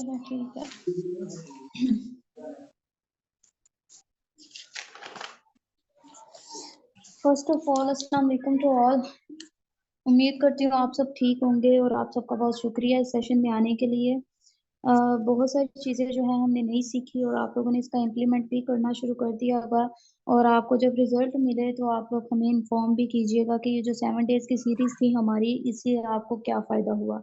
चलो ठीक है। फर्स्ट ऑफ ऑल अस्सलाम वालेकुम टू ऑल। उम्मीद करती हूँ आप सब ठीक होंगे और आप सबका बहुत शुक्रिया इस सेशन में आने के लिए। बहुत सारी चीज़ें जो है हमने नहीं सीखी और आप लोगों ने इसका इम्प्लीमेंट भी करना शुरू कर दिया होगा, और आपको जब रिजल्ट मिले तो आप लोग हमें इन्फॉर्म भी कीजिएगा कि ये जो 7 डेज की सीरीज थी हमारी, इससे आपको क्या फ़ायदा हुआ।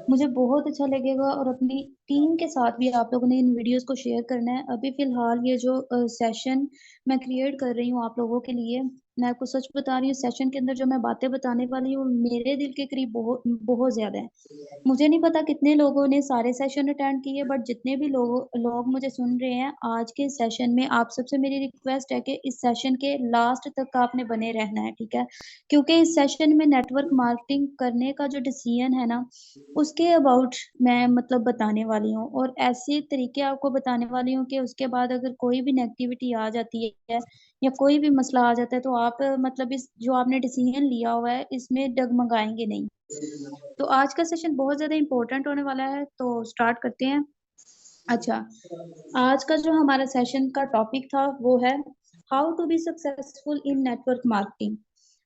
मुझे बहुत अच्छा लगेगा और अपनी टीम के साथ भी आप लोगों ने इन वीडियोस को शेयर करना है। अभी फ़िलहाल ये जो सेशन मैं क्रिएट कर रही हूँ आप लोगों के लिए, मैं आपको सच बता रही हूँ, सेशन के अंदर जो मैं बातें बताने वाली हूँ मेरे दिल के करीब बहुत बहुत ज़्यादा है। मुझे नहीं पता कितने लोगों ने सारे सेशन अटेंड किए, बट जितने भी लोग मुझे सुन रहे हैं आज के सेशन में, आप सबसे मेरी रिक्वेस्ट है कि इस सेशन के लास्ट तक आपने बने रहना है, ठीक है? क्योंकि इस सेशन में नेटवर्क मार्केटिंग करने का जो डिसीजन है ना, उसके अबाउट मैं मतलब बताने वाली हूँ, और ऐसे तरीके आपको बताने वाली हूँ कि उसके बाद अगर कोई भी नेगेटिविटी आ जाती है या कोई भी मसला आ जाता है तो आप मतलब इस जो आपने डिसीजन लिया हुआ है इसमें डगमगाएंगे नहीं। तो आज का सेशन बहुत ज़्यादा इम्पोर्टेंट होने वाला है, तो स्टार्ट करते हैं। अच्छा, आज का जो हमारा सेशन का टॉपिक था वो है how to be successful in network marketing.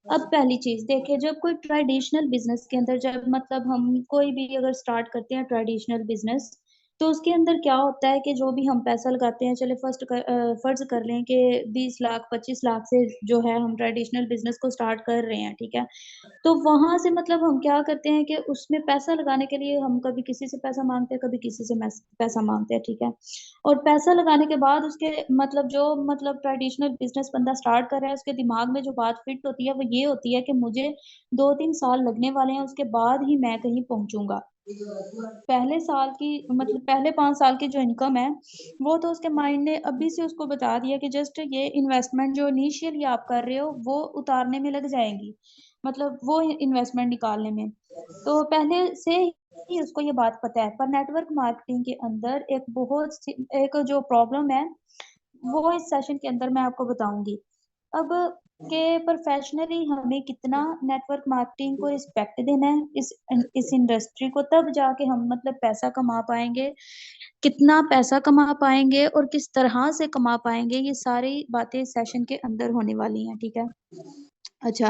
अब पहली चीज़ देखिए, जब कोई ट्रेडिशनल बिज़नेस के अंदर जब मतलब हम कोई भी अगर स्टार्ट करते हैं ट्रेडिशनल बिज़नेस, तो उसके अंदर क्या होता है कि जो भी हम पैसा लगाते हैं, चलिए फ़र्ज़ कर लें कि 20 लाख 25 लाख से जो है हम ट्रेडिशनल बिज़नेस को स्टार्ट कर रहे हैं, ठीक है? तो वहाँ से मतलब हम क्या करते हैं कि उसमें पैसा लगाने के लिए हम कभी किसी से पैसा माँगते हैं, कभी किसी से पैसा माँगते हैं, ठीक है? और पैसा लगाने के बाद उसके मतलब जो मतलब ट्रेडिशनल बिज़नेस बंदा स्टार्ट कर रहा है, उसके दिमाग में जो बात फिट होती है, वो ये होती है कि मुझे 2-3 साल लगने वाले हैं, उसके बाद ही मैं कहीं पहुँचूँगा। पहले साल की मतलब पहले 5 साल की जो इनकम है, वो तो उसके माइंड ने अभी से उसको बता दिया कि जस्ट ये इन्वेस्टमेंट जो इनिशियली आप कर रहे हो, वो उतारने में लग जाएगी। मतलब वो इन्वेस्टमेंट निकालने में। तो पहले से ही उसको ये बात पता है। पर नेटवर्क मार्केटिंग के अंदर एक जो प्रॉब्लम है, वो इस सेशन के अंदर मैं आपको बताऊँगी। अब के प्रोफ़ेशनली हमें कितना नेटवर्क मार्केटिंग को रिस्पेक्ट देना है, इस इंडस्ट्री को, तब जाके हम मतलब पैसा कमा पाएँगे। कितना पैसा कमा पाएँगे और किस तरह से कमा पाएँगे, ये सारी बातें इस सेशन के अंदर होने वाली हैं, ठीक है? अच्छा,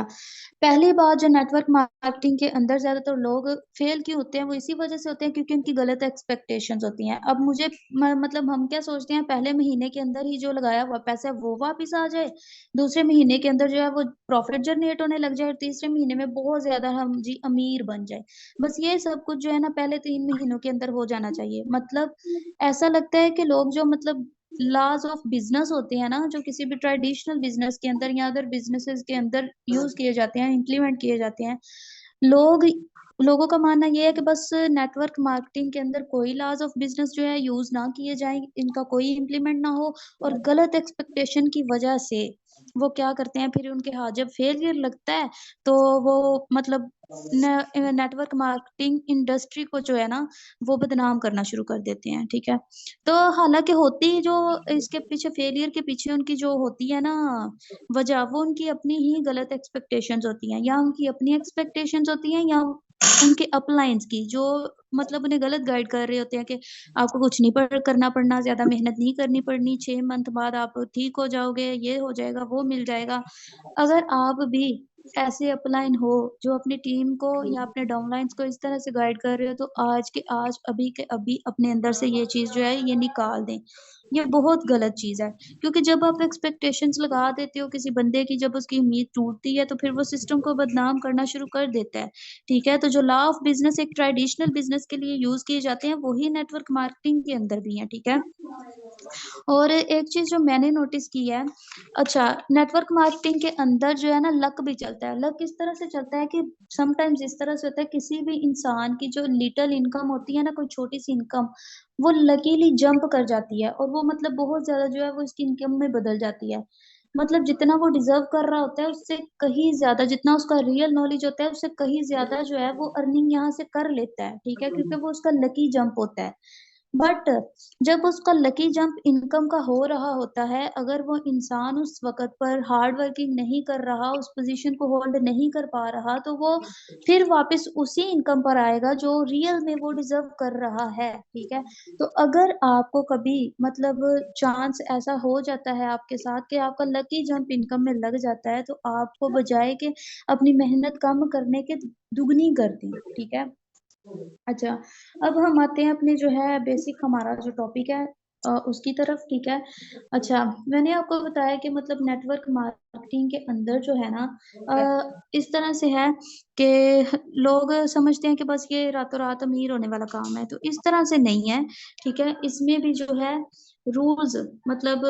पहली बात जो नेटवर्क मार्केटिंग के अंदर ज़्यादातर लोग फेल क्यों होते हैं, वो इसी वज़ह से होते हैं क्योंकि उनकी गलत एक्सपेक्टेशंस होती हैं। अब मुझे म मतलब हम क्या सोचते हैं, पहले महीने के अंदर ही जो लगाया हुआ पैसा है वो वापस आ जाए, दूसरे महीने के अंदर जो है वो प्रॉफ़िट जनरेट होने लग जाए और तीसरे महीने में बहुत ज़्यादा हम जी अमीर बन जाएँ। बस ये सब कुछ जो है ना पहले 3 महीनों के अंदर हो जाना चाहिए। मतलब ऐसा लगता है कि लोग जो मतलब लॉज़ ऑफ बिज़नेस होते हैं ना, जो किसी भी ट्रेडिशनल बिज़नेस के अंदर या अदर बिज़नेसेस के अंदर यूज़ किए जाते हैं, इम्प्लीमेंट किए जाते हैं। लोग लोगों का मानना ये है कि बस नेटवर्क मार्केटिंग के अंदर कोई लॉज़ ऑफ बिज़नेस जो है यूज़ ना किए जाएँ, इनका कोई इम्प्लीमेंट ना हो, और गलत एक्सपेक्टेशन की वजह से वो क्या करते हैं, फिर उनके हाथ जब फेलियर लगता है, तो वो मतलब नेटवर्क मार्केटिंग इंडस्ट्री को जो है ना, वो बदनाम करना शुरू कर देते हैं, ठीक है? तो हालाँकि होती जो इसके पीछे फेलियर के पीछे उनकी जो होती है ना वजह, वो उनकी अपनी ही गलत एक्सपेक्टेशंस होती हैं, या उनकी अपनी एक्सपेक्टेशंस होती हैं या उनके अपलाइन्स की, जो मतलब उन्हें गलत गाइड कर रहे होते हैं कि आपको कुछ नहीं करना पड़ना, ज़्यादा मेहनत नहीं करनी पड़नी, 6 मंथ बाद आप ठीक हो जाओगे, ये हो जाएगा, वो मिल जाएगा। अगर आप भी ऐसे अपलाइन हो, जो अपनी टीम को या अपने डाउनलाइन्स को इस तरह से गाइड कर रहे हो, तो आज के आज, अभी के अभी अपने अंदर से ये चीज़ जो है, ये निकाल दें। ये बहुत गलत चीज़ है, क्योंकि जब आप एक्सपेक्टेशंस लगा देते हो किसी बंदे की, जब उसकी उम्मीद टूटती है, तो फिर वो सिस्टम को बदनाम करना शुरू कर देता है, ठीक है? तो जो लॉ ऑफ बिज़नेस एक ट्रेडिशनल बिज़नेस के लिए यूज़ किए जाते हैं, वही नेटवर्क मार्केटिंग के अंदर भी हैं, ठीक है? और एक चीज़ जो मैंने नोटिस की है, अच्छा, नेटवर्क मार्केटिंग के अंदर जो है ना लक भी चलता है। लक इस तरह से चलता है कि समटाइम्स इस तरह से होता है, किसी भी इंसान की जो लिटिल इनकम होती है ना, कोई छोटी-सी इनकम, वो लकीली जंप कर जाती है और वो मतलब बहुत ज़्यादा जो है वो इसकी इनकम में बदल जाती है। मतलब जितना वो डिज़र्व कर रहा होता है उससे कहीं ज़्यादा, जितना उसका रियल नॉलेज होता है उससे कहीं ज़्यादा जो है वो अर्निंग यहाँ से कर लेता है, ठीक है? क्योंकि वो उसका लकी जंप होता है। बट जब उसका लकी जंप इनकम का हो रहा होता है, अगर वो इंसान उस वक्त पर हार्ड वर्किंग नहीं कर रहा, उस पोजीशन को होल्ड नहीं कर पा रहा, तो वो फिर वापस उसी इनकम पर आएगा जो रियल में वो डिजर्व कर रहा है। ठीक है, तो अगर आपको कभी मतलब चांस ऐसा हो जाता है आपके साथ कि आपका लकी जंप इनकम में लग जाता है, तो आपको बजाय के अपनी मेहनत कम करने के दुगनी कर दी। ठीक है, अच्छा, अब हम आते हैं अपने जो है बेसिक हमारा जो टॉपिक है उसकी तरफ। ठीक है, अच्छा, मैंने आपको बताया कि मतलब नेटवर्क मार्केटिंग के अंदर जो है ना इस तरह से है कि लोग समझते हैं कि बस ये रातों रात अमीर होने वाला काम है, तो इस तरह से नहीं है। ठीक है, इसमें भी जो है रूल्स, मतलब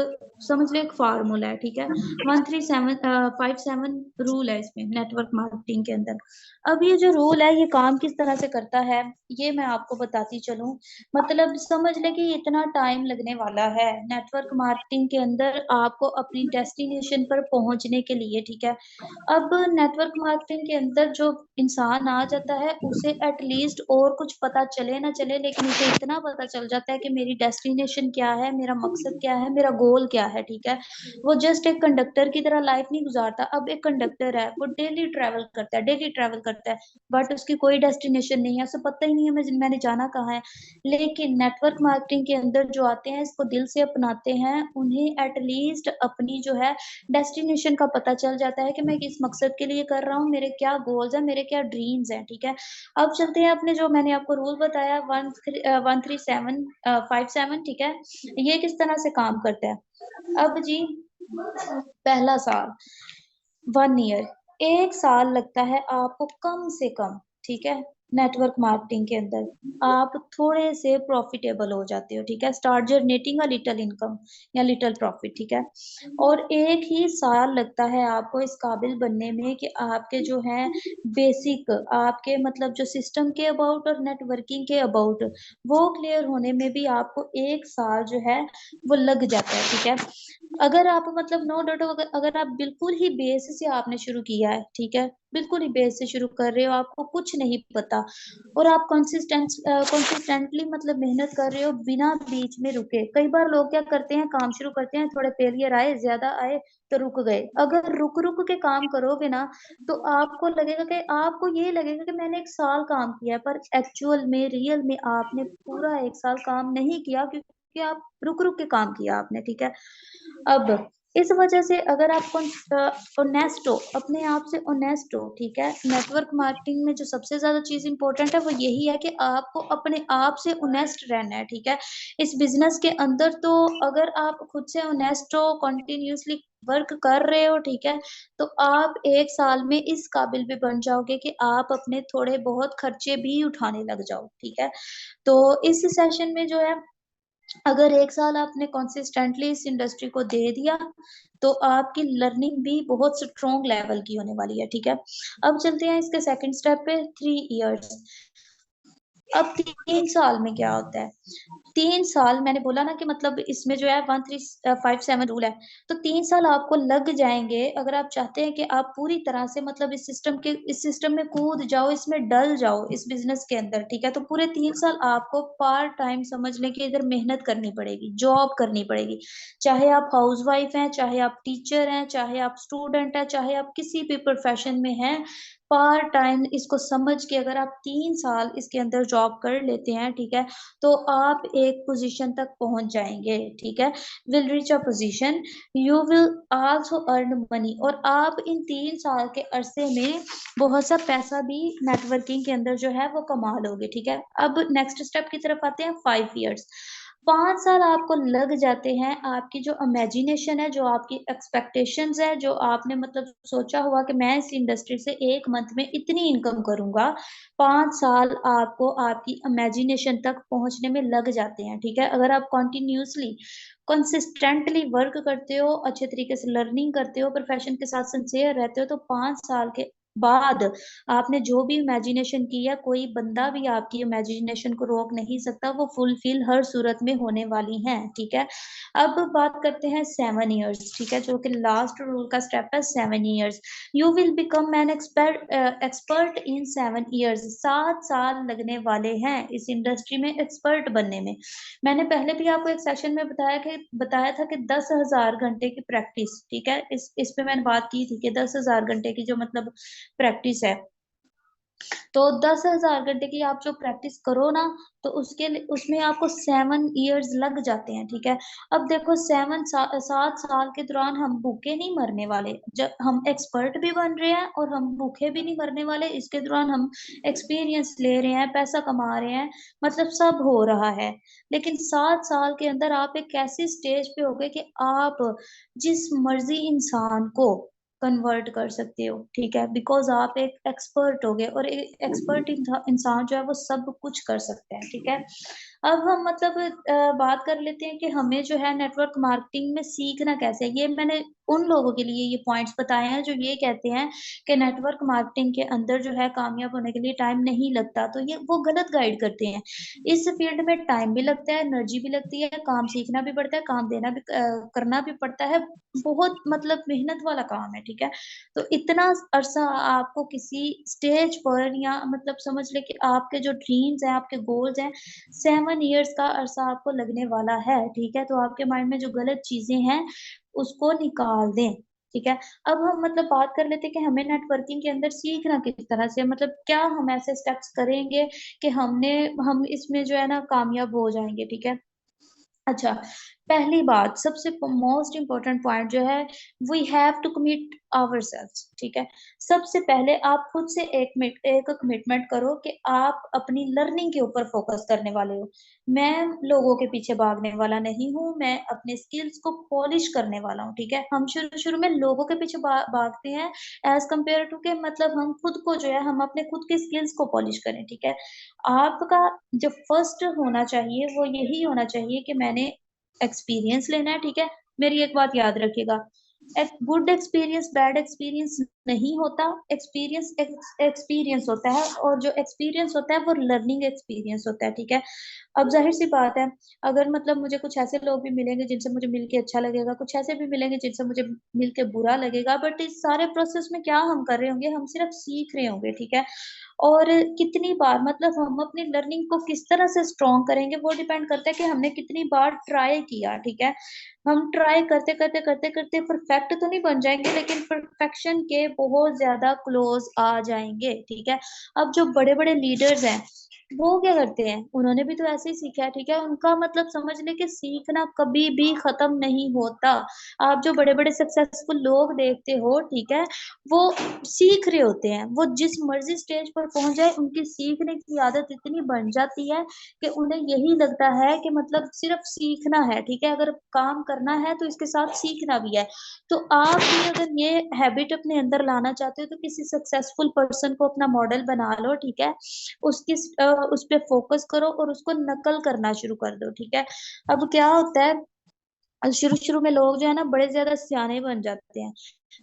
समझ लो एक फार्मूला है। ठीक है, 13757 रूल है इसमें नेटवर्क मार्केटिंग के अंदर। अब ये जो रूल है ये काम किस तरह से करता है ये मैं आपको बताती चलूं। मतलब समझ ले कि इतना टाइम लगने वाला है नेटवर्क मार्केटिंग के अंदर आपको अपनी डेस्टिनेशन पर पहुंचने के लिए। ठीक है, अब नेटवर्क मार्केटिंग के अंदर जो इंसान आ जाता है उसे एटलीस्ट और कुछ पता चले ना चले, लेकिन उसे इतना पता चल जाता है कि मेरी डेस्टिनेशन क्या है, मेरा मकसद क्या है, मेरा गोल क्या है। ठीक है, वो जस्ट एक कंडक्टर की तरह लाइफ नहीं गुजारता। अब एक कंडक्टर है, वो डेली ट्रेवल करता है, डेली ट्रेवल करता है, बट उसकी कोई डेस्टिनेशन नहीं है, उसे पता ही नहीं है मैंने जाना कहाँ है। लेकिन नेटवर्क मार्केटिंग के अंदर जो आते हैं, इसको दिल से अपनाते हैं, उन्हें एटलीस्ट अपनी जो है डेस्टिनेशन का पता चल जाता है कि मैं किस मकसद के लिए कर रहा हूँ, मेरे क्या गोल्स हैं, मेरे क्या ड्रीम्स हैं। ठीक है, अब चलते हैं अपने जो मैंने आपको रूल बताया 13757। ठीक है, ये किस तरह से काम करता है। अब जी, पहला साल, 1 ईयर, 1 साल लगता है आपको कम से कम। ठीक है, नेटवर्क मार्केटिंग के अंदर आप थोड़े से प्रॉफिटेबल हो जाते हो। ठीक है, start generating a little income या लिटिल प्रॉफिट। ठीक है, और 1 ही साल लगता है आपको इस काबिल बनने में कि आपके जो है बेसिक, आपके मतलब जो सिस्टम के अबाउट और नेटवर्किंग के अबाउट, वो क्लियर होने में भी आपको 1 साल जो है वो लग जाता है। ठीक है, अगर आप मतलब नो डाउट, अगर आप बिल्कुल ही बेस से आपने शुरू किया है, ठीक है, बिल्कुल ही बेस से शुरू कर रहे हो, आपको कुछ नहीं पता, और आप कंसिस्टेंटली मतलब मेहनत कर रहे हो बिना बीच में रुके। कई बार लोग क्या करते हैं, काम शुरू करते हैं, थोड़े फेलियर आए, ज्यादा आए तो रुक गए। अगर रुक रुक के काम करोगे ना, तो आपको लगेगा कि आपको ये लगेगा कि मैंने 1 साल काम किया है, पर एक्चुअल में रियल में आपने पूरा 1 साल काम नहीं किया, क्योंकि आप रुक रुक के काम किया आपने। ठीक है, अब इस वजह से अगर आप ऑनेस्ट हो, अपने आप से ऑनेस्ट हो, ठीक है, नेटवर्क मार्केटिंग में जो सबसे ज्यादा चीज इंपॉर्टेंट है वो यही है कि आपको अपने आप से ऑनेस्ट रहना है। ठीक है, इस बिजनेस के अंदर तो अगर आप खुद से ऑनेस्ट हो, कंटिन्यूअसली वर्क कर रहे हो, ठीक है, तो आप 1 साल में इस काबिल भी बन जाओगे कि आप अपने थोड़े बहुत खर्चे भी उठाने लग जाओ। ठीक है, तो इस सेशन में जो है, अगर 1 साल आपने कंसिस्टेंटली इस इंडस्ट्री को दे दिया, तो आपकी लर्निंग भी बहुत स्ट्रॉन्ग लेवल की होने वाली है। ठीक है, अब चलते हैं इसके सेकंड स्टेप पे, 3 इयर्स। अब 3 साल में क्या होता है, 3 साल मैंने बोला ना कि मतलब इसमें जो है 1357 रूल है, तो 3 साल आपको लग जाएंगे अगर आप चाहते हैं कि आप पूरी तरह से मतलब इस सिस्टम में कूद जाओ, इसमें डल जाओ इस बिजनेस के अंदर। ठीक है, तो पूरे 3 साल आपको पार्ट टाइम समझ लें कि इधर मेहनत करनी पड़ेगी, जॉब करनी पड़ेगी, चाहे आप हाउस वाइफ हैं, चाहे आप टीचर हैं, चाहे आप स्टूडेंट हैं, चाहे आप किसी भी प्रोफेशन में हैं, पार्ट टाइम इसको समझ के अगर आप 3 साल इसके अंदर जॉब कर लेते हैं, ठीक है, तो आप एक पोजीशन तक पहुंच जाएंगे। ठीक है, will reach a position, you will also earn money, और आप इन 3 साल के अरसे में बहुत सा पैसा भी नेटवर्किंग के अंदर जो है वो कमा लोगे। ठीक है, अब नेक्स्ट स्टेप की तरफ आते हैं, 5 इयर्स। 5 साल आपको लग जाते हैं, आपकी जो इमेजिनेशन है, जो आपकी एक्सपेक्टेशंस है, जो आपने मतलब सोचा हुआ कि मैं इस इंडस्ट्री से 1 मंथ में इतनी इनकम करूंगा, 5 साल आपको आपकी इमेजिनेशन तक पहुंचने में लग जाते हैं। ठीक है, अगर आप कॉन्टिन्यूसली कंसिस्टेंटली वर्क करते हो, अच्छे तरीके से लर्निंग करते हो, प्रोफेशन के साथ सिंसियर रहते हो, तो 5 साल के बाद आपने जो भी इमेजिनेशन की है, कोई बंदा भी आपकी इमेजिनेशन को रोक नहीं सकता, वो फुलफिल हर सूरत में होने वाली हैं। ठीक है, अब बात करते हैं 7 इयर्स। ठीक है, जो कि लास्ट रूल का स्टेप है, 7 years. You will become an expert in 7 years. 7 साल लगने वाले हैं इस इंडस्ट्री में एक्सपर्ट बनने में। मैंने पहले भी आपको एक सेशन में बताया था कि 10,000 घंटे की प्रैक्टिस। ठीक है, इस पे मैंने बात की थी कि 10,000 घंटे की जो मतलब प्रैक्टिस है, तो 10,000 घंटे की आप जो प्रैक्टिस करो ना, तो उसमें आपको 7 इयर्स लग जाते हैं। ठीक है, अब देखो 7 साल के दौरान हम भूखे नहीं मरने वाले, जब हम एक्सपर्ट भी बन रहे हैं और हम भूखे भी नहीं मरने वाले। इसके दौरान हम एक्सपीरियंस ले रहे हैं, पैसा कमा रहे हैं, मतलब सब हो रहा है। लेकिन 7 साल के अंदर आप एक ऐसी स्टेज पे हो गए कि आप जिस मर्जी इंसान को कन्वर्ट कर सकते हो। ठीक है, बिकॉज आप एक एक्सपर्ट हो गए, और एक एक्सपर्ट इंसान जो है वो सब कुछ कर सकते हैं। ठीक है, अब हम मतलब बात कर लेते हैं कि हमें जो है नेटवर्क मार्केटिंग में सीखना कैसे है। ये मैंने उन लोगों के लिए ये पॉइंट्स बताए हैं जो ये कहते हैं कि नेटवर्क मार्केटिंग के अंदर जो है कामयाब होने के लिए टाइम नहीं लगता, तो ये वो गलत गाइड करते हैं। इस फील्ड में टाइम भी लगता है, एनर्जी भी लगती है, काम सीखना भी पड़ता है, काम देना भी करना भी पड़ता है। बहुत मतलब मेहनत वाला काम है। ठीक है, तो इतना अरसा आपको किसी स्टेज पर, या मतलब समझ ले कि आपके जो ड्रीम्स हैं, आपके गोल्स हैं, 7 इयर्स का अरसा आपको लगने वाला है। ठीक है, तो आपके माइंड में जो गलत चीजें हैं उसको निकाल दें। ठीक है, अब हम मतलब बात कर लेते हैं कि हमें नेटवर्किंग के अंदर सीखना किस तरह से, मतलब क्या हम ऐसे स्टेप्स करेंगे कि हम इसमें जो है ना कामयाब हो जाएंगे। ठीक है, अच्छा, पहली बात, सबसे मोस्ट इम्पोर्टेंट पॉइंट जो है, we have to commit ourselves. ठीक है, सबसे पहले आप खुद से एक कमिटमेंट करो कि आप अपनी लर्निंग के ऊपर फोकस करने वाले हो। मैं लोगों के पीछे भागने वाला नहीं हूँ, मैं अपने स्किल्स को पॉलिश करने वाला हूँ। ठीक है, हम शुरू शुरू में लोगों के पीछे भागते हैं एज कम्पेयर टू के, मतलब हम खुद को जो है, हम अपने खुद के स्किल्स को पॉलिश करें। ठीक है, आपका जो फर्स्ट होना चाहिए वो यही होना चाहिए कि मैंने एक्सपीरियंस लेना है। ठीक है, मेरी एक बात याद रखिएगा, एक गुड एक्सपीरियंस बैड एक्सपीरियंस नहीं होता, एक्सपीरियंस एक्सपीरियंस होता है, और जो एक्सपीरियंस होता है वो लर्निंग एक्सपीरियंस होता है। ठीक है, अब जाहिर सी बात है, अगर मतलब मुझे कुछ ऐसे लोग भी मिलेंगे जिनसे मुझे मिलके अच्छा लगेगा, कुछ ऐसे भी मिलेंगे जिनसे मुझे मिलके बुरा लगेगा, बट इस सारे प्रोसेस में क्या हम कर रहे होंगे, हम सिर्फ सीख रहे होंगे। ठीक है, और कितनी बार मतलब हम अपनी लर्निंग को किस तरह से स्ट्रॉन्ग करेंगे, वो डिपेंड करता है कि हमने कितनी बार ट्राई किया। ठीक है, हम ट्राई करते करते करते करते परफेक्ट तो नहीं बन जाएंगे, लेकिन परफेक्शन के बहुत ज्यादा क्लोज आ जाएंगे। ठीक है, अब जो बड़े बड़े लीडर्स हैं वो क्या करते हैं, उन्होंने भी तो ऐसे ही सीखा है। ठीक है, उनका मतलब समझ ले कि सीखना कभी भी खत्म नहीं होता। आप जो बड़े बड़े सक्सेसफुल लोग देखते हो, ठीक है, वो सीख रहे होते हैं, वो जिस मर्जी स्टेज पर पहुंच जाए, उनकी सीखने की आदत इतनी बन जाती है कि उन्हें यही लगता है कि मतलब सिर्फ सीखना है। ठीक है, अगर काम करना है तो इसके साथ सीखना भी है। तो आप भी अगर ये हैबिट अपने अंदर लाना चाहते हो, तो किसी सक्सेसफुल पर्सन को अपना मॉडल बना लो। ठीक है, उस पे फोकस करो और उसको नकल करना शुरू कर दो। ठीक है, अब क्या होता है, शुरू शुरू में लोग जो है ना बड़े ज्यादा सियाने बन जाते हैं,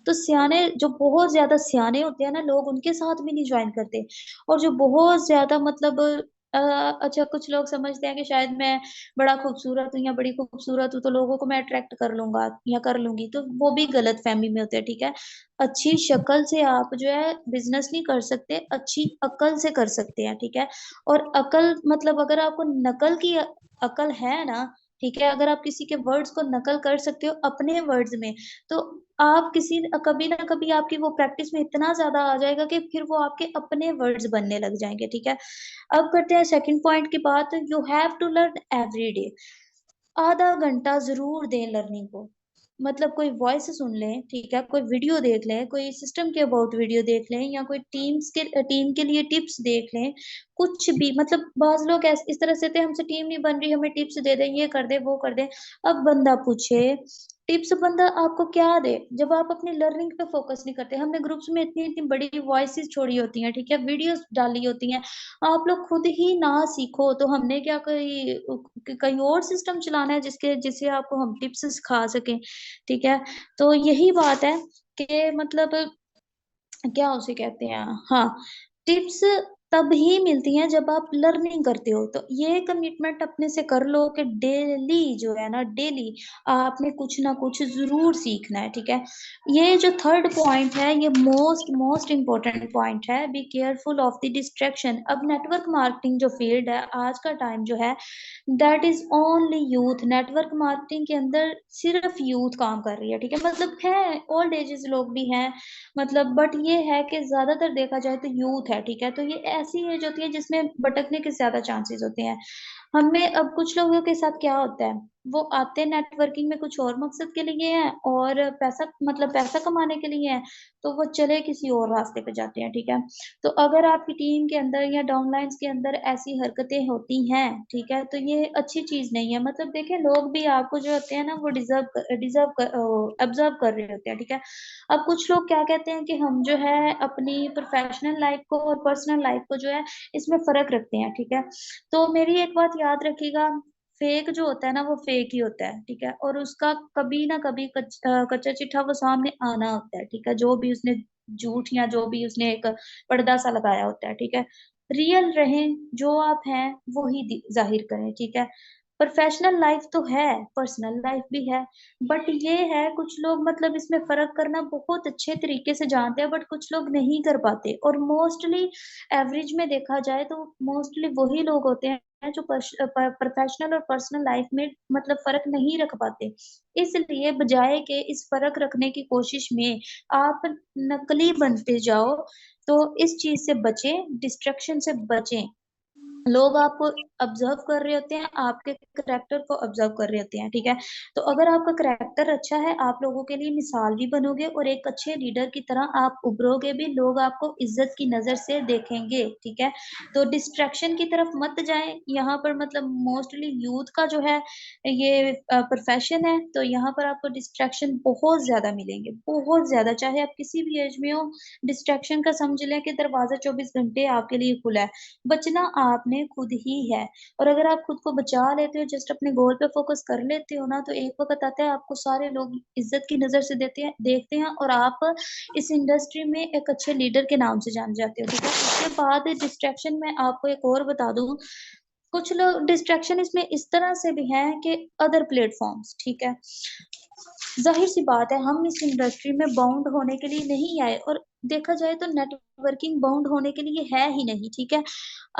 तो सियाने जो बहुत ज्यादा सियाने होते हैं ना लोग, उनके साथ भी नहीं ज्वाइन करते। और जो बहुत ज्यादा मतलब अच्छा, कुछ लोग समझते हैं कि शायद मैं बड़ा खूबसूरत हूँ या बड़ी खूबसूरत हूँ, तो लोगों को मैं अट्रैक्ट कर लूंगा या कर लूंगी, तो वो भी गलत फहमी में होते हैं। ठीक है, अच्छी शक्ल से आप जो है बिजनेस नहीं कर सकते, अच्छी अकल से कर सकते हैं। ठीक है, और अकल मतलब अगर आपको नकल की अकल है ना, ठीक है, अगर आप किसी के वर्ड्स को नकल कर सकते हो अपने वर्ड्स में, तो आप किसी कभी ना कभी आपकी वो प्रैक्टिस में इतना ज्यादा आ जाएगा कि फिर वो आपके अपने वर्ड्स बनने लग जाएंगे। ठीक है, अब करते हैं सेकंड पॉइंट की बात, you have to learn every day. आधा घंटा जरूर दें लर्निंग को, मतलब कोई वॉइस सुन लें। ठीक है, कोई वीडियो देख लें, कोई सिस्टम के अबाउट वीडियो देख लें, या कोई टीम के लिए टिप्स देख लें। कुछ भी, मतलब बाज लोग इस तरह से थे, हमसे टीम नहीं बन रही, हमें टिप्स दे दें, ये कर दे वो कर दे। अब बंदा पूछे टिप्स, बंदा आपको क्या दे जब आप अपनी लर्निंग पे फोकस नहीं करते। हमने ग्रुप्स में इतनी इतनी बड़ी वॉइसेस छोड़ी होती हैं, ठीक है, वीडियोस डाली होती हैं, आप लोग खुद ही ना सीखो, तो हमने क्या कहीं और सिस्टम चलाना है जिससे आपको हम टिप्स सिखा सकें। ठीक है, तो यही बात है कि मतलब क्या उसे कहते हैं, हाँ, टिप्स तब ही मिलती हैं जब आप लर्निंग करते हो। तो ये कमिटमेंट अपने से कर लो कि डेली जो है ना, डेली आपने कुछ ना कुछ जरूर सीखना है, ठीक है। ये जो थर्ड पॉइंट है, ये मोस्ट मोस्ट इम्पोर्टेंट पॉइंट है, be careful of the distraction. अब नेटवर्क मार्केटिंग जो फील्ड है आज का टाइम जो है, that is only youth. Network marketing के अंदर सिर्फ यूथ काम कर रही है, ठीक है। मतलब है ओल्ड एजेस लोग भी हैं, मतलब बट ये है कि ज्यादातर देखा जाए तो यूथ है, ठीक है। तो ये ऐसी एज होती है जिसमें भटकने के ज्यादा चांसेस होते हैं। हमें अब कुछ लोगों के साथ क्या होता है, वो आते हैं नेटवर्किंग में कुछ और मकसद के लिए हैं, और पैसा मतलब पैसा कमाने के लिए हैं, तो वो चले किसी और रास्ते पे जाते हैं, ठीक है। तो अगर आपकी टीम के अंदर या डाउनलाइंस के अंदर ऐसी हरकतें होती हैं, ठीक है, तो ये अच्छी चीज नहीं है। मतलब देखें, लोग भी आपको जो होते हैं ना, वो डिजर्व ऑब्जर्व कर रहे होते हैं, ठीक है। अब कुछ लोग क्या कहते हैं कि हम जो है अपनी प्रोफेशनल लाइफ को और पर्सनल लाइफ को जो है, इसमें फर्क रखते हैं, ठीक है। तो मेरी एक बात याद रखिएगा, फेक जो होता है ना, वो फेक ही होता है, ठीक है। और उसका कभी ना कभी कच्चा चिट्ठा वो सामने आना होता है, ठीक है। जो भी उसने झूठ या जो भी उसने एक पर्दा सा लगाया होता है, ठीक है। रियल रहें, जो आप हैं वो ही जाहिर करें, ठीक है। प्रोफेशनल लाइफ तो है, पर्सनल लाइफ भी है, बट ये है कुछ लोग मतलब इसमें फर्क करना बहुत अच्छे तरीके से जानते हैं, बट कुछ लोग नहीं कर पाते। और मोस्टली एवरेज में देखा जाए तो मोस्टली वही लोग होते हैं जो प्रोफेशनल और पर्सनल लाइफ में मतलब फर्क नहीं रख पाते। इसलिए बजाय के इस फर्क रखने की कोशिश में आप नकली बनते जाओ, तो इस चीज से बचें, डिस्ट्रक्शन से बचें। लोग आपको ऑब्जर्व कर रहे होते हैं, आपके करैक्टर को ऑब्जर्व कर रहे होते हैं, ठीक है। तो अगर आपका करैक्टर अच्छा है, आप लोगों के लिए मिसाल भी बनोगे, और एक अच्छे लीडर की तरह आप उभरोगे भी, लोग आपको इज्जत की नजर से देखेंगे, ठीक है। तो डिस्ट्रैक्शन की तरफ मत जाएं। यहाँ पर मतलब मोस्टली यूथ का जो है ये प्रोफेशन है, तो यहाँ पर आपको डिस्ट्रैक्शन बहुत ज्यादा मिलेंगे, बहुत ज्यादा। चाहे आप किसी भी एज में हो, डिस्ट्रैक्शन का समझ लें कि दरवाजा 24 घंटे आपके लिए खुला है। बचना आपने खुद ही है। और अगर आप खुद को बचा लेते हो, जस्ट अपने गोल पे फोकस कर लेते हो ना, तो एक वक्त आता है आपको सारे लोग इज्जत की नजर से देते हैं, देखते हैं, और आप इस इंडस्ट्री में एक अच्छे लीडर के नाम से जान जाते हो, ठीक है। उसके बाद डिस्ट्रैक्शन में आपको एक और बता दूं, कुछ लोग डिस्ट्रैक्शन इसमें इस तरह से भी हैं कि अदर प्लेटफॉर्म्स, ठीक है। जाहिर सी बात है, हम इस इंडस्ट्री में बाउंड होने के लिए नहीं आए, और देखा जाए तो नेटवर्किंग बाउंड होने के लिए है ही नहीं, ठीक है।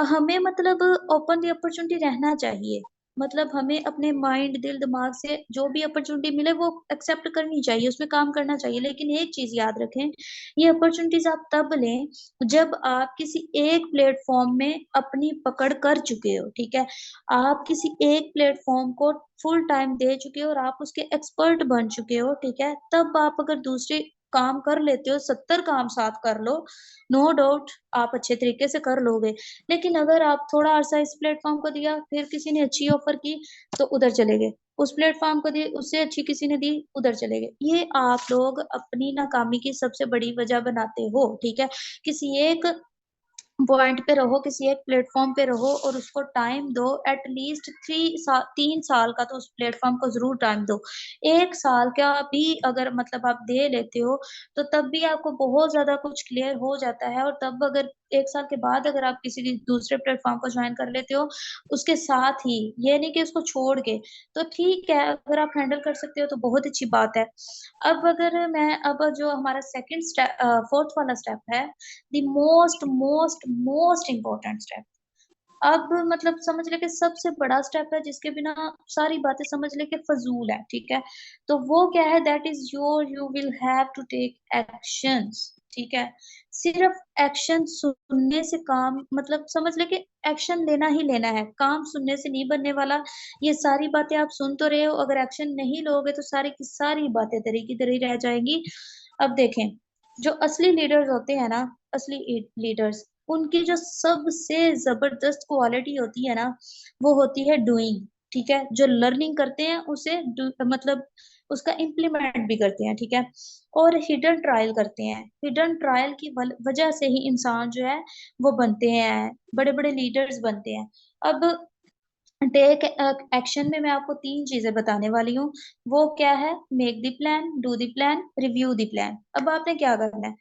हमें मतलब ओपन दी अपॉर्चुनिटी रहना चाहिए। मतलब हमें अपने माइंड दिल दिमाग से जो भी अपॉर्चुनिटी मिले वो एक्सेप्ट करनी चाहिए, उसमें काम करना चाहिए। लेकिन एक चीज याद रखें, ये अपॉर्चुनिटीज आप तब लें जब आप किसी एक प्लेटफॉर्म में अपनी पकड़ कर चुके हो, ठीक है। आप किसी एक प्लेटफॉर्म को फुल टाइम दे चुके हो और आप उसके एक्सपर्ट बन चुके हो, ठीक है। तब आप अगर दूसरे काम कर लेते हो, 70 काम साथ कर लो, नो डाउट आप अच्छे तरीके से कर लोगे। लेकिन अगर आप थोड़ा अरसा इस प्लेटफॉर्म को दिया, फिर किसी ने अच्छी ऑफर की तो उधर चले गए, उस प्लेटफॉर्म को दी, उससे अच्छी किसी ने दी, उधर चले गए। ये आप लोग अपनी नाकामी की सबसे बड़ी वजह बनाते हो, ठीक है। किसी एक पॉइंट पे रहो, किसी एक प्लेटफॉर्म पे रहो, और उसको टाइम दो। एटलीस्ट 3 साल का तो उस प्लेटफॉर्म को जरूर टाइम दो। 1 साल का भी अगर मतलब आप दे लेते हो, तो तब भी आपको बहुत ज्यादा कुछ क्लियर हो जाता है। और तब अगर 1 साल के बाद अगर आप किसी दूसरे प्लेटफॉर्म को ज्वाइन कर लेते हो उसके साथ ही, ये नहीं कि उसको छोड़ के, तो ठीक है, अगर आप हैंडल कर सकते हो तो बहुत अच्छी बात है। अब अगर मैं अब जो हमारा सेकंड स्टेप, फोर्थ वाला स्टेप है, the most most most important step. अब मतलब समझ ले कि सबसे बड़ा स्टेप है, जिसके बिना सारी बातें समझ ले कि फजूल है, ठीक है। तो वो क्या है, that is your, you will have to take actions, ठीक है। सिर्फ एक्शन सुनने से काम मतलब समझ ले कि एक्शन लेना ही लेना है, काम सुनने से नहीं बनने वाला। ये सारी बातें आप सुन तो रहे हो, अगर एक्शन नहीं लोगे तो सारी की सारी बातें तरी की तरी रह जाएंगी। अब देखें, जो असली लीडर्स होते हैं ना, असली लीडर्स, उनकी जो सबसे जबरदस्त क्वालिटी होती है ना, वो होती है डूइंग, ठीक है। जो लर्निंग करते हैं उसे मतलब उसका इम्प्लीमेंट भी करते हैं, ठीक है। और हिडन ट्रायल करते हैं, हिडन ट्रायल की वजह से ही इंसान जो है वो बनते हैं, बड़े बड़े लीडर्स बनते हैं। अब टेक एक्शन में मैं आपको 3 चीजें बताने वाली हूँ। वो क्या है, make the plan, do the plan, review the plan. अब आपने क्या करना है,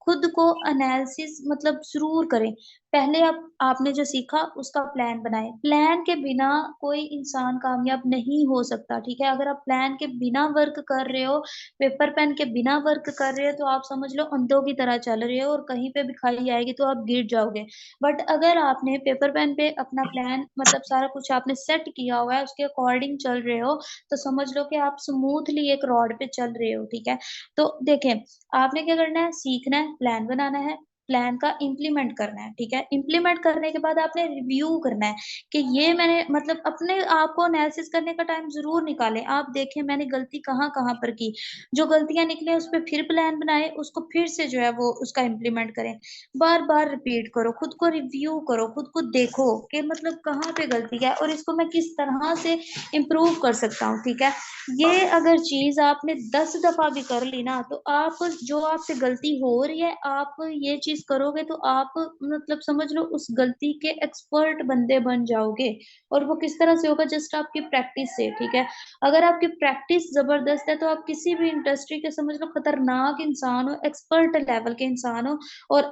खुद को एनालिसिस मतलब जरूर करें। पहले आपने जो सीखा उसका प्लान बनाएं। प्लान के बिना कोई इंसान कामयाब नहीं हो सकता, ठीक है। अगर आप प्लान के बिना वर्क कर रहे हो, पेपर पेन के बिना वर्क कर रहे हो, तो आप समझ लो अंधों की तरह चल रहे हो और कहीं पे भी खाई आएगी तो आप गिर जाओगे। बट अगर आपने पेपर पेन पे अपना प्लान मतलब सारा कुछ आपने सेट किया हुआ है, उसके अकॉर्डिंग चल रहे हो, तो समझ लो कि आप स्मूथली एक रॉड पे चल रहे हो, ठीक है। तो देखें, आपने क्या करना है, सीखना है, प्लान बनाना है, प्लान का इम्प्लीमेंट करना है, ठीक है। इम्प्लीमेंट करने के बाद आपने रिव्यू करना है कि ये मैंने मतलब अपने आप को एनालिसिस करने का टाइम जरूर निकालें। आप देखें मैंने गलती कहाँ कहाँ पर की, जो गलतियां निकले उस पर फिर प्लान बनाए, उसको फिर से जो है वो उसका इम्प्लीमेंट करें। बार बार रिपीट करो, खुद को रिव्यू करो, खुद को देखो कि मतलब कहाँ पे गलती है और इसको मैं किस तरह से इम्प्रूव कर सकता हूँ, ठीक है। ये अगर चीज आपने 10 दफा भी कर ली ना, तो आप जो आपसे गलती हो रही है, आप ये चीज करोगे तो आप मतलब समझ लो उस गलती के एक्सपर्ट बंदे बन जाओगे। और वो किस तरह से होगा, जस्ट आपकी प्रैक्टिस से, ठीक है। अगर आपकी प्रैक्टिस जबरदस्त है तो आप किसी भी इंडस्ट्री के समझ लो खतरनाक इंसान हो, एक्सपर्ट लेवल के इंसान हो। और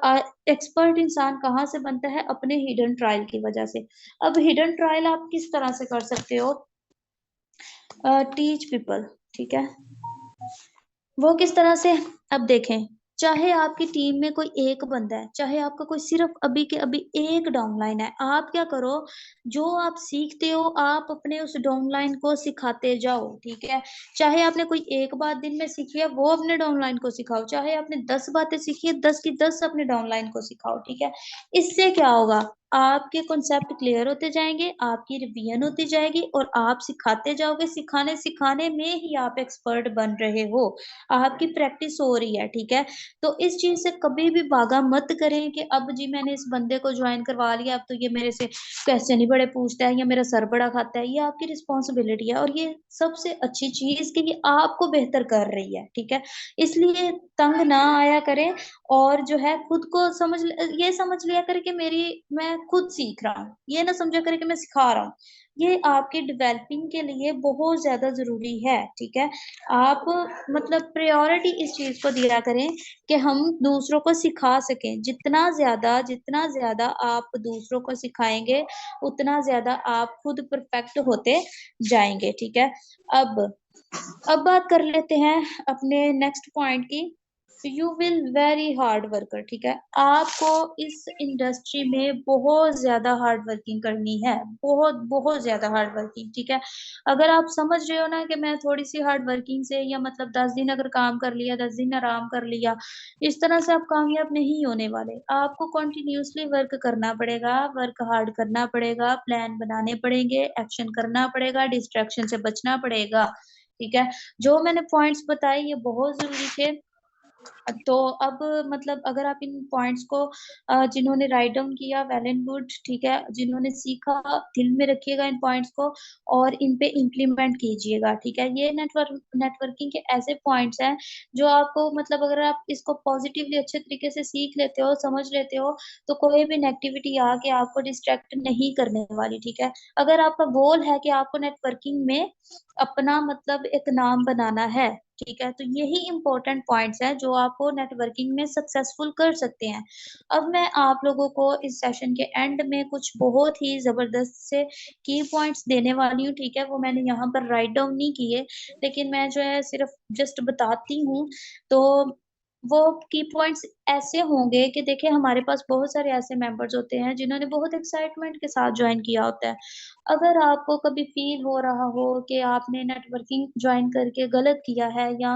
एक्सपर्ट इंसान कहाँ से बनता है, अपने हिडन ट्रायल की वजह से। अब हिडन ट्रायल आप किस तरह से कर सकते हो, टीच पीपल, ठीक है। वो किस तरह से, अब देखें, चाहे आपकी टीम में कोई एक बंदा है, चाहे आपका कोई सिर्फ अभी के अभी एक डाउनलाइन है, आप क्या करो, जो आप सीखते हो आप अपने उस डाउनलाइन को सिखाते जाओ, ठीक है। चाहे आपने कोई एक बात दिन में सीखी है वो अपने डाउनलाइन को सिखाओ, चाहे आपने 10 बातें सीखी है 10 की 10 अपने डाउनलाइन को सिखाओ, ठीक है। इससे क्या होगा, आपके कॉन्सेप्ट क्लियर होते जाएंगे, आपकी रिवीजन होती जाएगी और आप सिखाते जाओगे, सिखाने सिखाने में ही आप एक्सपर्ट बन रहे हो, आपकी प्रैक्टिस हो रही है, ठीक है। तो इस चीज से कभी भी भागा मत करें कि अब जी मैंने इस बंदे को ज्वाइन करवा लिया, अब तो ये मेरे से क्वेश्चन ही बड़े पूछता है या मेरा सर बड़ा खाता है। ये आपकी रिस्पॉन्सिबिलिटी है और ये सबसे अच्छी चीज कि ये आपको बेहतर कर रही है, ठीक है। इसलिए तंग ना आया करें और जो है खुद को ये समझ लिया करे कि मेरी मैं खुद सीख रहा हूँ, ये ना समझा करे कि मैं सिखा रहा हूँ। ये आपकी डेवलपिंग के लिए बहुत ज्यादा जरूरी है, ठीक है। आप मतलब प्रायोरिटी इस चीज को दिया करें कि हम दूसरों को सिखा सकें। जितना ज्यादा आप दूसरों को सिखाएंगे, उतना ज्यादा आप खुद परफेक्ट होते जाएंगे, ठीक है। अब अब बात कर लेते हैं अपने नेक्स्ट पॉइंट की। You will very hard worker, ठीक है। आपको इस इंडस्ट्री में बहुत ज्यादा हार्ड वर्किंग करनी है, बहुत बहुत ज्यादा हार्ड वर्किंग, ठीक है। अगर आप समझ रहे हो ना कि मैं थोड़ी सी हार्ड वर्किंग से या मतलब 10 दिन अगर काम कर लिया 10 दिन आराम कर लिया, इस तरह से आप कामयाब नहीं होने वाले। आपको कंटिन्यूअसली वर्क करना पड़ेगा, वर्क हार्ड करना पड़ेगा, प्लान बनाने पड़ेंगे, एक्शन करना पड़ेगा, डिस्ट्रैक्शन से बचना पड़ेगा, ठीक है। जो मैंने पॉइंट्स बताए ये बहुत जरूरी थे। तो अब मतलब अगर आप इन पॉइंट्स को जिन्होंने राइट डाउन किया वेल एंड गुड, ठीक है। जिन्होंने सीखा दिल में रखिएगा इन पॉइंट्स को और इन पे इम्प्लीमेंट कीजिएगा, ठीक है। ये नेटवर्किंग के ऐसे पॉइंट्स हैं जो आपको मतलब अगर आप इसको पॉजिटिवली अच्छे तरीके से सीख लेते हो, समझ लेते हो, तो कोई भी नेगेटिविटी आके आपको डिस्ट्रैक्ट नहीं करने वाली, ठीक है। अगर आपका गोल है कि आपको नेटवर्किंग में अपना मतलब एक नाम बनाना है, ठीक है, तो यही इंपॉर्टेंट पॉइंट्स हैं जो आपको नेटवर्किंग में सक्सेसफुल कर सकते हैं। अब मैं आप लोगों को इस सेशन के एंड में कुछ बहुत ही जबरदस्त से की पॉइंट्स देने वाली हूँ, ठीक है। वो मैंने यहाँ पर राइट डाउन नहीं किए, लेकिन मैं जो है सिर्फ जस्ट बताती हूँ। तो वो की पॉइंट्स ऐसे होंगे कि देखिए हमारे पास बहुत सारे ऐसे मेंबर्स होते हैं जिन्होंने बहुत एक्साइटमेंट के साथ ज्वाइन किया होता है। अगर आपको कभी फील हो रहा हो कि आपने नेटवर्किंग ज्वाइन करके गलत किया है, या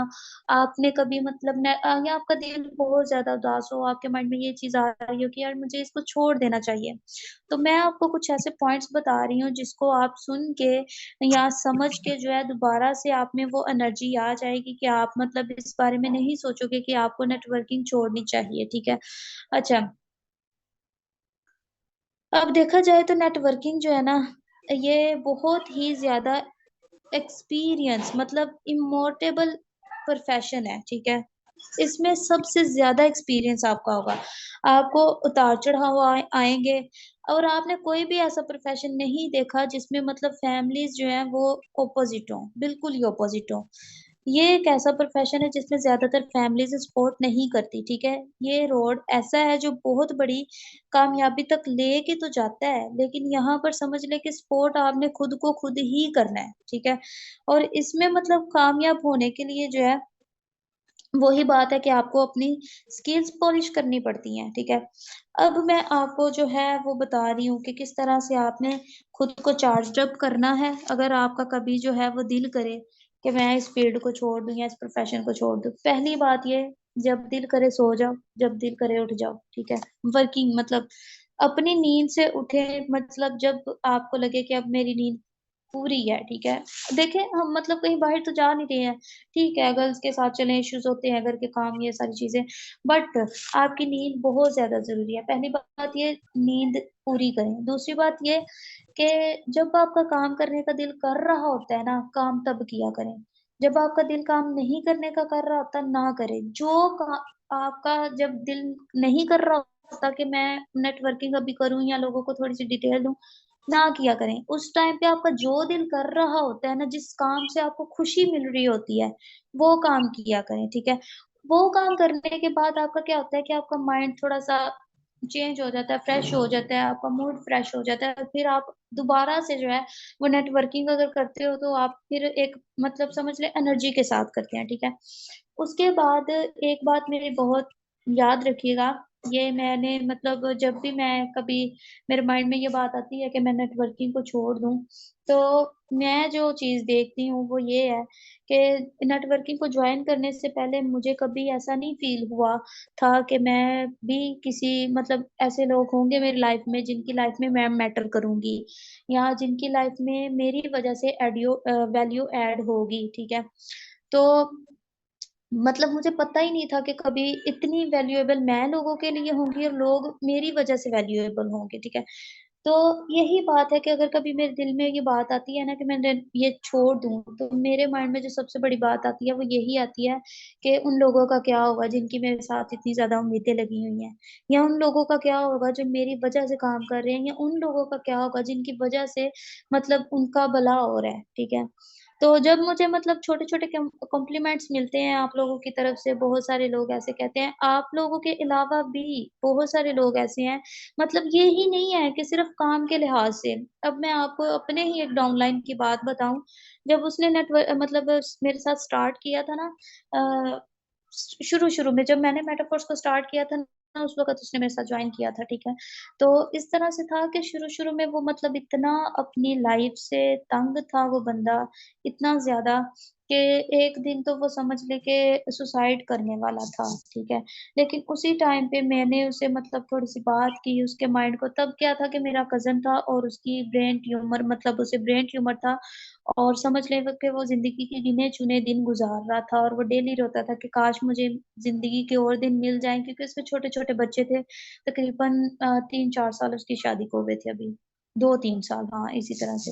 आपने कभी मतलब या आपका दिल बहुत ज्यादा उदास हो, आपके माइंड में ये चीज आ रही हो कि यार मुझे इसको छोड़ देना चाहिए, तो मैं आपको कुछ ऐसे पॉइंट्स बता रही हूँ जिसको आप सुन के या समझ के जो है दोबारा से आप में वो एनर्जी आ जाएगी कि आप मतलब इस बारे में नहीं सोचोगे कि आपको नेटवर्किंग छोड़नी चाहिए, ठीक है। अच्छा, अब देखा जाए तो नेटवर्किंग जो है ना, ये बहुत ही ज्यादा एक्सपीरियंस मतलब इमोर्टेबल प्रोफेशन है, ठीक है। इसमें सबसे ज्यादा एक्सपीरियंस आपका होगा, आपको उतार चढ़ाव आएंगे। और आपने कोई भी ऐसा प्रोफेशन नहीं देखा जिसमें मतलब फैमिलीज जो है वो ऑपोजिट हो, बिल्कुल ही ऑपोजिट हो। ये एक ऐसा प्रोफेशन है जिसमें ज्यादातर फैमिलीज सपोर्ट नहीं करती, ठीक है। ये रोड ऐसा है जो बहुत बड़ी कामयाबी तक लेके तो जाता है, लेकिन यहाँ पर समझ ले कि सपोर्ट आपने खुद को खुद ही करना है, ठीक है। और इसमें मतलब कामयाब होने के लिए जो है, वही बात है कि आपको अपनी स्किल्स पॉलिश करनी पड़ती हैं, ठीक है। अब मैं आपको जो है वो बता रही हूँ कि किस तरह से आपने खुद को चार्ज अप करना है, अगर आपका कभी जो है वो दिल करे कि मैं इस फील्ड को छोड़ दूं या इस प्रोफेशन को छोड़ दूं। पहली बात ये, जब दिल करे सो जाओ, जब दिल करे उठ जाओ, ठीक है। वर्किंग मतलब अपनी नींद से उठे, मतलब जब आपको लगे कि अब मेरी नींद पूरी है, ठीक है। देखिए हम मतलब कहीं बाहर तो जा नहीं रहे हैं, ठीक है, गर्ल्स के साथ चलें, इश्यूज होते हैं घर के काम, ये सारी चीजें, बट आपकी नींद बहुत ज्यादा जरूरी है। पहली बात ये, नींद पूरी करें। दूसरी बात ये कि जब आपका काम करने का दिल कर रहा होता है ना, काम तब किया करें। जब आपका दिल काम नहीं करने का कर रहा होता, ना करें। आपका जब दिल नहीं कर रहा होता कि मैं नेटवर्किंग अभी करूं या लोगों को थोड़ी सी डिटेल दूं, ना किया करें। उस टाइम पे आपका जो दिल कर रहा होता है ना, जिस काम से आपको खुशी मिल रही होती है, वो काम किया करें, ठीक है। वो काम करने के बाद आपका क्या होता है कि आपका माइंड थोड़ा सा चेंज हो जाता है, फ्रेश हो जाता है, आपका मूड फ्रेश हो जाता है, और फिर आप दोबारा से जो है वो नेटवर्किंग अगर करते हो तो आप फिर एक मतलब समझ ले एनर्जी के साथ करते हैं, ठीक है। उसके बाद एक बात मेरी बहुत याद रखिएगा, ये मैंने मतलब जब भी मैं कभी मेरे माइंड में ये बात आती है कि मैं नेटवर्किंग को छोड़ दूं, तो मैं जो चीज देखती हूँ वो ये है कि नेटवर्किंग को ज्वाइन करने से पहले मुझे कभी ऐसा नहीं फील हुआ था कि मैं भी किसी मतलब ऐसे लोग होंगे मेरी लाइफ में जिनकी लाइफ में मैं मैटर करूंगी, या जिनकी लाइफ में मेरी वजह से एडियो वैल्यू ऐड होगी, ठीक है। तो मतलब मुझे पता ही नहीं था कि कभी इतनी वैल्यूएबल मैं लोगों के लिए होंगी और लोग मेरी वजह से वैल्यूएबल होंगे, ठीक है। तो यही बात है कि अगर कभी मेरे दिल में ये बात आती है ना कि मैं ये छोड़ दूं, तो मेरे माइंड में जो सबसे बड़ी बात आती है वो यही आती है कि उन लोगों का क्या होगा जिनकी मेरे साथ इतनी ज्यादा उम्मीदें लगी हुई हैं, या उन लोगों का क्या होगा जो मेरी वजह से काम कर रहे हैं, या उन लोगों का क्या होगा जिनकी वजह से मतलब उनका भला हो रहा है, ठीक है। तो जब मुझे मतलब छोटे छोटे कॉम्प्लीमेंट्स मिलते हैं आप लोगों की तरफ से, बहुत सारे लोग ऐसे कहते हैं, आप लोगों के अलावा भी बहुत सारे लोग ऐसे हैं, मतलब ये ही नहीं है कि सिर्फ काम के लिहाज से। अब मैं आपको अपने ही एक डाउनलाइन की बात बताऊं, जब उसने नेटवर्क मतलब मेरे साथ स्टार्ट किया था ना, शुरू शुरू में जब मैंने मेटाफोर्स को स्टार्ट किया था ना, उस वक्त उसने मेरे साथ ज्वाइन किया था, ठीक है। तो इस तरह से था कि शुरू शुरू में वो मतलब इतना अपनी लाइफ से तंग था वो बंदा, इतना ज्यादा कि एक दिन तो वो समझ ले के सुसाइड करने वाला था, ठीक है। लेकिन उसी टाइम पे मैंने उसे मतलब थोड़ी सी बात की उसके माइंड को, तब क्या था कि मेरा कजन था और उसकी ब्रेन ट्यूमर मतलब उसे ब्रेन ट्यूमर था, और समझ ले वो कि वो जिंदगी के गिने चुने दिन गुजार रहा था, और वो डेली रोता था कि काश मुझे जिंदगी के और दिन मिल जाएं, क्योंकि उसके छोटे छोटे बच्चे थे, तकरीबन 3-4 साल उसकी शादी को हुए थे अभी, 2-3 साल, हाँ इसी तरह से।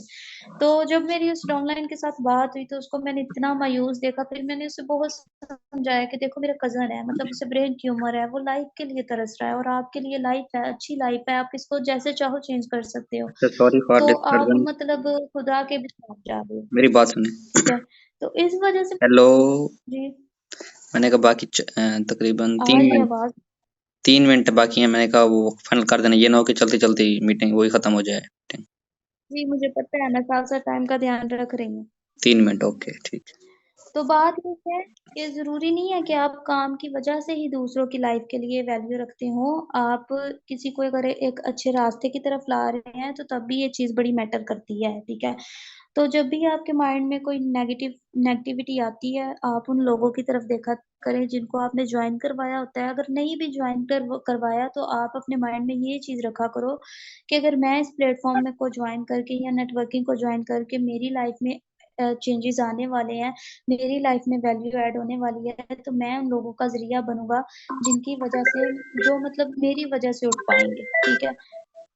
तो जब मेरी उस डाउनलाइन के साथ बात हुई तो उसको मैंने इतना मायूस देखा, फिर मैंने उसे बहुत समझाया कि देखो मेरा कजन है, मतलब उसे ब्रेन ट्यूमर है, वो लाइफ के लिए तरस रहा है, और आपके लिए लाइफ है, अच्छी लाइफ है, आप इसको जैसे चाहो चेंज कर सकते हो। अच्छा, सॉरी फॉर तो आप डिस्टर्बेंस। मतलब खुदा के भी साथ जा रहे हो, मेरी बात सुने। ठीक है। तो इस वजह से हेलो। जी, मैंने कहा बाकी तकरीबन आ तीन रही है मिनट आवाज। 3 मिनट बाकी है। मैंने कहा वो फाइनल कर देना, ये ना हो कि चलती चलती मीटिंग वही खत्म हो जाए। जी मुझे पता है, मैं साथ साथ टाइम का ध्यान रख रही हूँ। 3 मिनट, ओके ठीक। तो बात ये है कि जरूरी नहीं है कि आप काम की वजह से ही दूसरों की लाइफ के लिए वैल्यू रखते हो। आप किसी को अगर एक अच्छे रास्ते की तरफ ला रहे हैं तो तब भी ये चीज बड़ी मैटर करती है, ठीक है। तो जब भी आपके माइंड में कोई नेगेटिविटी आती है, आप उन लोगों की तरफ देखा करें जिनको आपने ज्वाइन करवाया होता है। अगर नहीं भी ज्वाइन करवाया तो आप अपने माइंड में ये चीज रखा करो कि अगर मैं इस प्लेटफॉर्म में को ज्वाइन करके या नेटवर्किंग को ज्वाइन करके मेरी लाइफ में चेंजेस आने वाले हैं, मेरी लाइफ में वैल्यू ऐड होने वाली है, तो मैं उन लोगों का जरिया बनूंगा जिनकी वजह से, जो मतलब मेरी वजह से उठ पाएंगे, ठीक है।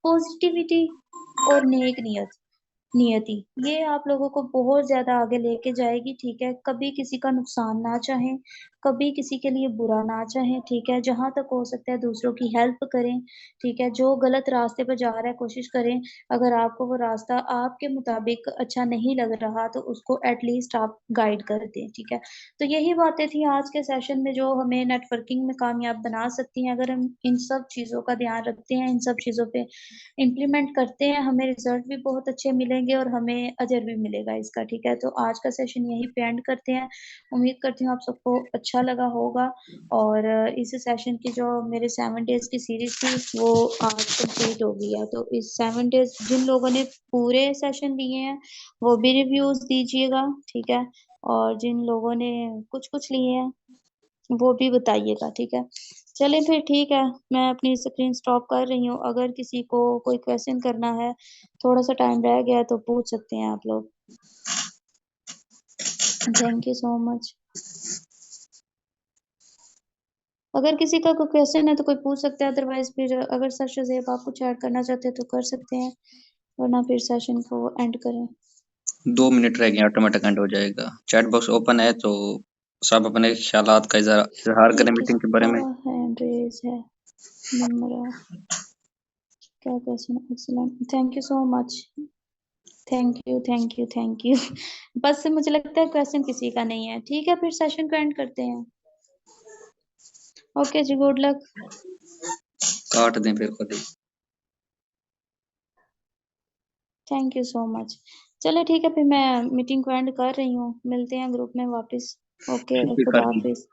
पॉजिटिविटी और नेक नियत, नियति, ये आप लोगों को बहुत ज्यादा आगे लेके जाएगी। ठीक है, कभी किसी का नुकसान ना चाहें, कभी किसी के लिए बुरा ना चाहें। ठीक है, जहां तक हो सकता है दूसरों की हेल्प करें। ठीक है, जो गलत रास्ते पर जा रहा है कोशिश करें, अगर आपको वो रास्ता आपके मुताबिक अच्छा नहीं लग रहा तो उसको एटलीस्ट आप गाइड कर दें। ठीक है, तो यही बातें थी आज के सेशन में जो हमें नेटवर्किंग में कामयाब बना सकती हैं। अगर हम इन सब चीजों का ध्यान रखते हैं, इन सब चीजों पे इम्प्लीमेंट करते हैं, हमें रिजल्ट भी बहुत अच्छे मिलेंगे और हमें अजर भी मिलेगा इसका। ठीक है, तो आज का सेशन यहीं पे एंड करते हैं। उम्मीद करती हूँ आप सबको अच्छा लगा होगा। और इस सेशन की जो मेरे 7 डेज की सीरीज थी वो आज कंप्लीट हो गई है। तो इस 7 डेज जिन लोगों ने पूरे सेशन लिए हैं वो भी रिव्यूज दीजिएगा। ठीक है, और जिन लोगों ने कुछ कुछ लिए हैं वो भी बताइएगा। ठीक है, चलिए फिर ठीक है, मैं अपनी स्क्रीन स्टॉप कर रही हूँ। अगर किसी को कोई क्वेश्चन करना है, थोड़ा सा टाइम रह गया है, तो पूछ सकते हैं आप लोग। Thank you so much. अगर किसी का कोई क्वेश्चन है तो कोई पूछ सकता है, अदरवाइज फिर अगर सर शुजैब आप कुछ ऐड करना चाहते हैं तो कर सकते हैं, वरना फिर सेशन को एंड करें। 2 मिनट रह गए, ऑटोमेटिक एंड हो जाएगा। चैट बॉक्स ओपन है तो सब अपने ख्यालात का इजहार ये करें मीटिंग के बारे किसका में। हैंड रेज है? निम्रा, क्या question? Excellent, thank you so much. Thank you, thank you, thank you. बस मुझे लगता है क्वेश्चन किसी का नहीं है। ठीक है, फिर सेशन को एंड करते हैं। ओके जी, गुड लक। काट दें फिर खुद ही। Thank you so much. चलो ठीक है, फिर मैं मीटिंग को एंड कर रही हूँ, मिलते हैं ग्रुप में वापस। ओके, ठीक है, खुदा कर दी। हाफिज।